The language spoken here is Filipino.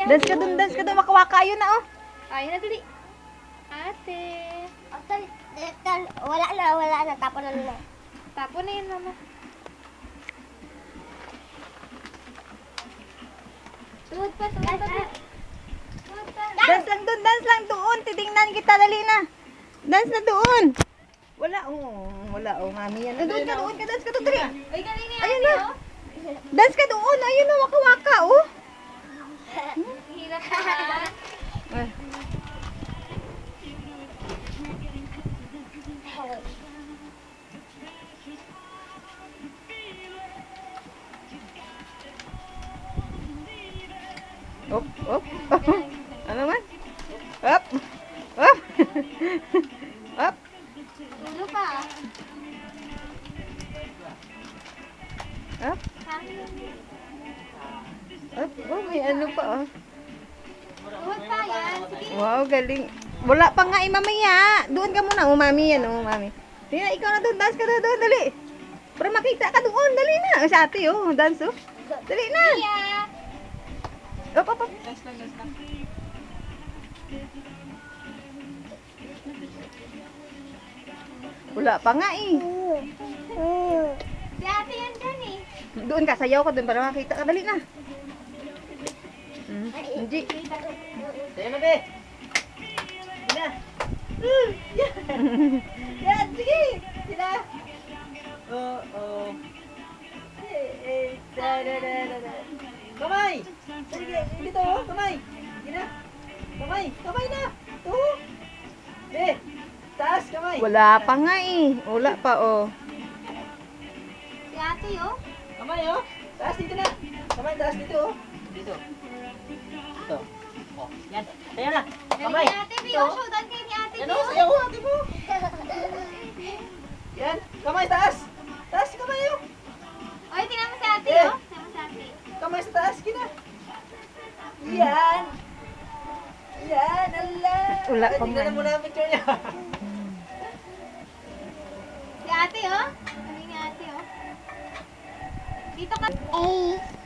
Dance ka doon. Makawaka yun na, oh. Ayun na, dali. Ate. Wala na. Tapon na nila. Tapo na yun, mama. Tuhod pa. Dance lang doon. Titingnan kita, dali na. Dance na doon. Wala, mami yan. Doon ka, dance ka doon, dali. Ay, kanina Ayun ate, na. oh. Dance ka doon, ayun na, waka-waka, oh. Hirap na. Ay. Op. Ano man? Up. Up. Ulo pa. Up. Oh, may ano pa, oh. Tuhod pa yan. Sige. Wow, galing. Wala pa nga, mamaya. Doon ka muna, mami yan, mami. Tingnan, ikaw na doon, dance ka doon, dali. Para makita ka doon, dali na. Sa ate, dance, Dali na. Iya. Op. Wala pa nga, eh. Si ate yan dyan, eh. Doon ka, sayaw ka doon para makita ka, dali na. Hindi. Sayo na, be. Sila. Yan, sige. Sila. Oo. Kamay. Sige, dito, kamay. Gina. Kamay na. Oo. Be. Taas, kamay. Wala pa nga, eh. Wala pa, oh. Si ate, oh. Kamay, oh. Taas dito na. Kamay, taas dito, oh. Dito. Ito. Oh, yan. Sayo na. Kamay. Ni ate, Bio. Showdown kayo ni ate, Yan, Bio. oh. Sayo, ate mo. Yan. Kamay, taas. Taas, kamay, oh. Oy, tingnan mo si ate, Eh. oh. Tingnan mo si ate. Kamay sa taas, Gina. Yan. Yan, ala. Wala pa Tingnan nga. mo na ang picture niya. Si ate, oh. Kami ni ate, oh. Dito ka. Eh.